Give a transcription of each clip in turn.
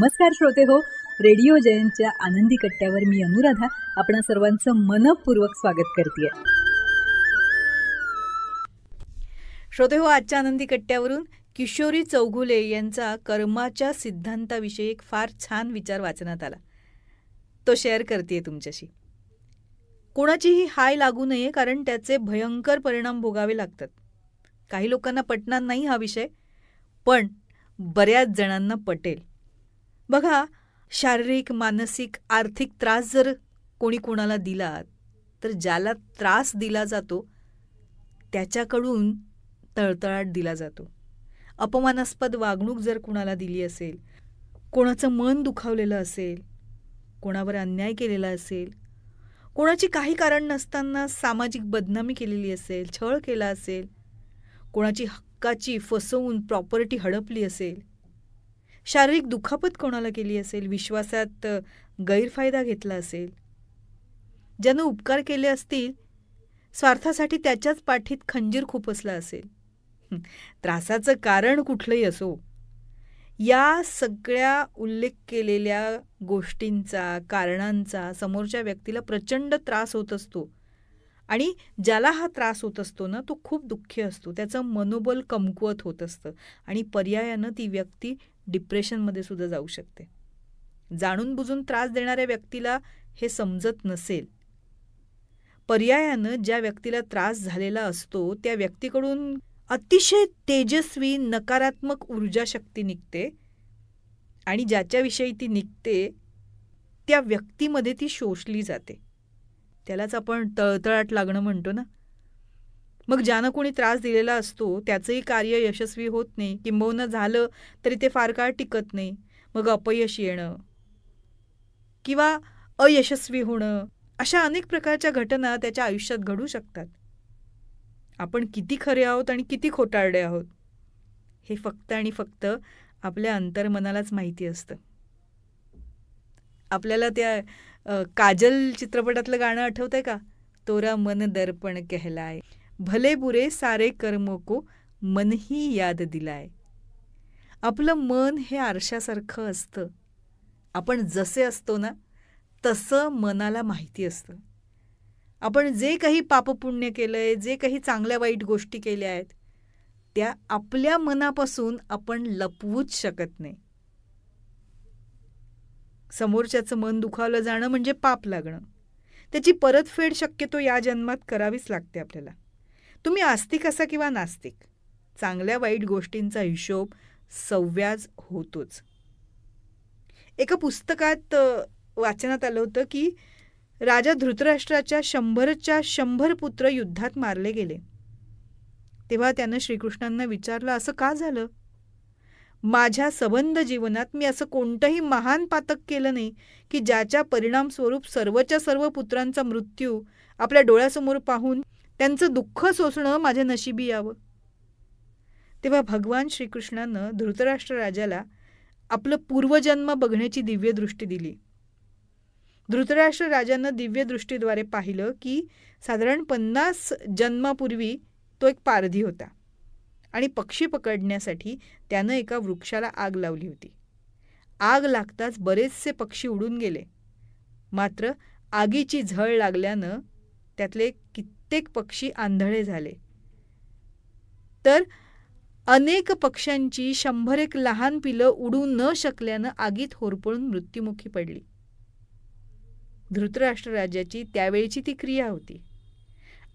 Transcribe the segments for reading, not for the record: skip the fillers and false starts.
नमस्कार श्रोते हो, रेडिओ जयंतच्या आनंदी कट्ट्यावर मी अनुराधा आपणा सर्वांचं मनपूर्वक स्वागत करते. श्रोते हो, आजच्या आनंदी कट्ट्यावरून किशोरी चौघुले यांचा कर्माच्या सिद्धांताविषयी एक फार छान विचार वाचण्यात आला. तो शेअर करते तुमच्याशी. कोणाचीही हाय लागू नये, कारण त्याचे भयंकर परिणाम भोगावे लागतात. काही लोकांना पटणार नाही हा विषय, पण बऱ्याच जणांना पटेल. बघा, शारीरिक, मानसिक, आर्थिक त्रास जर कोणी कोणाला दिला, तर ज्याला त्रास दिला जातो त्याच्याकडून तळतळाट दिला जातो. अपमानास्पद वागणूक जर कुणाला दिली असेल, कोणाचं मन दुखावलेलं असेल, कोणावर अन्याय केलेला असेल, कोणाची काही कारण नसताना सामाजिक बदनामी केलेली असेल, छळ केला असेल, कोणाची हक्काची फसवून प्रॉपर्टी हडपली असेल, शारीरिक दुखापत कोणाला केली असेल, विश्वासात गैरफायदा घेतला असेल, ज्यानं उपकार केले असतील, स्वार्थासाठी त्याच्याच पाठीत खंजीर खुपसला असेल, त्रासाचं कारण कुठलंही असो, या सगळ्या उल्लेख केलेल्या गोष्टींचा, कारणांचा समोरच्या व्यक्तीला प्रचंड त्रास होत असतो. आणि ज्याला हा त्रास होत असतो ना, तो खूप दुःखी असतो. त्याचं मनोबल कमकुवत होत असतं आणि पर्यायानं ती व्यक्ती डिप्रेशनमध्ये सुद्धा जाऊ शकते. जाणून बुजून त्रास देणाऱ्या व्यक्तीला हे समजत नसेल. पर्यायानं ज्या व्यक्तीला त्रास झालेला असतो त्या व्यक्तीकडून अतिशय तेजस्वी नकारात्मक ऊर्जा शक्ती निघते आणि ज्याच्याविषयी ती निघते त्या व्यक्तीमध्ये ती शोषली जाते. त्यालाच आपण तळतळाट लागणं म्हणतो ना. मग ज्यानं कोणी त्रास दिलेला असतो त्याचंही कार्य यशस्वी होत नाही, किंबहुना झालं तरी ते फार काळ टिकत नाही. मग अपयश येणं किंवा अयशस्वी होणं, अशा अनेक प्रकारच्या घटना त्याच्या आयुष्यात घडू शकतात. आपण किती खरे आहोत आणि किती खोटारडे आहोत हे फक्त आणि फक्त आपल्या अंतर्मनालाच माहिती असतं. आपल्याला त्या काजल चित्रपटातलं गाणं आठवतंय का? तोरा मन दर्पण कहलाय, भले बुरे सारे कर्मों को मन ही याद दिलाय. आपलं मन हे आरशासारखं असतं. आपण जसे असतो ना, तसं मनाला माहिती असतं. आपण जे काही पापपुण्य केलंय, जे काही चांगल्या वाईट गोष्टी केल्या आहेत, त्या आपल्या मनापासून आपण लपवूच शकत नाही. समोरच्याचं मन दुखावलं जाणं म्हणजे पाप लागणं. त्याची परतफेड शक्यतो या जन्मात करावीच लागते आपल्याला. तुम्ही आस्तिक असा किंवा नास्तिक, चांगल्या वाईट गोष्टींचा हिशोब सव्याज होतोच. एका पुस्तकात वाचनात आलं होतं की राजा धृतराष्ट्राच्या 100च्या 100 पुत्र युद्धात मारले गेले. तेव्हा त्यानं श्रीकृष्णांना विचारलं, असं का झालं? माझ्या सबंध जीवनात मी असं कोणतंही महान पातक केलं नाही की ज्याच्या परिणामस्वरूप सर्वच्या सर्व पुत्रांचा मृत्यू आपल्या डोळ्यासमोर पाहून त्यांचं दुःख सोसणं माझ्या नशिबी यावं. तेव्हा भगवान श्रीकृष्णानं धृतराष्ट्र राजाला आपलं पूर्वजन्म बघण्याची दिव्य दृष्टी दिली. धृतराष्ट्र राजानं दिव्य दृष्टीद्वारे पाहिलं की साधारण 50 जन्मापूर्वी तो एक पारधी होता आणि पक्षी पकडण्यासाठी त्यानं एका वृक्षाला आग लावली होती. आग लागताच बरेचसे पक्षी उडून गेले. मात्र आगीची झळ लागल्यानं त्यातले कित्येक पक्षी आंधळे झाले. तर अनेक पक्ष्यांची 101 लहान पिलं उडू न शकल्यानं आगीत होरपळून मृत्युमुखी पडली. धृतराष्ट्र राजाची त्यावेळची ती क्रिया होती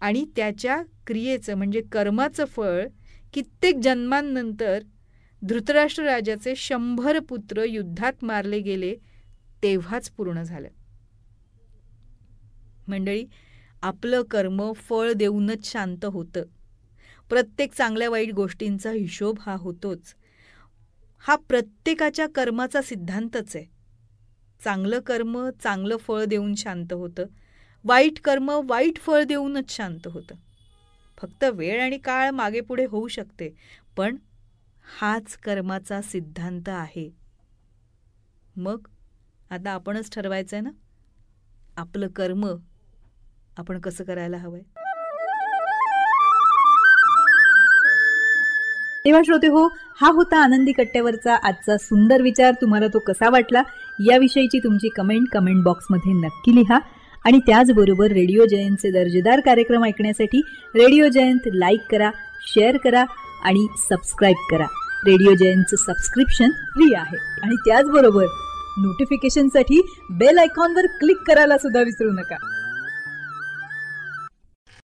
आणि त्याच्या क्रियेचं म्हणजे कर्माचं फळ कित्येक जन्मांनंतर धृतराष्ट्र राजाचे 100 पुत्र युद्धात मारले गेले तेव्हाच पूर्ण झालं. मंडळी, आपलं कर्म फळ देऊनच शांत होतं. प्रत्येक चांगल्या वाईट गोष्टींचा हिशोब हा होतोच. हा प्रत्येकाच्या कर्माचा सिद्धांतच आहे. चांगलं कर्म चांगलं फळ देऊन शांत होतं, वाईट कर्म वाईट फळ देऊनच शांत होतं. फक्त वेळ आणि काळ मागे पुढे होऊ शकते, पण हाच कर्माचा सिद्धांत आहे. मग आता आपणच ठरवायचं आहे ना, आपलं कर्म आपण कसं करायला हवंय. तेव्हा श्रोते हो, हा होता आनंदी कट्ट्यावरचा आजचा सुंदर विचार. तुम्हाला तो कसा वाटला याविषयीची तुमची कमेंट बॉक्समध्ये नक्की लिहा. आणि त्याचबरोबर रेडिओ जयंतचे दर्जेदार कार्यक्रम ऐकण्यासाठी रेडिओ जयंत लाईक करा, शेअर करा आणि सबस्क्राईब करा. रेडिओ जयंतचं सबस्क्रिप्शन फ्री आहे. आणि त्याचबरोबर नोटिफिकेशनसाठी बेल आयकॉनवर क्लिक करायला सुद्धा विसरू नका.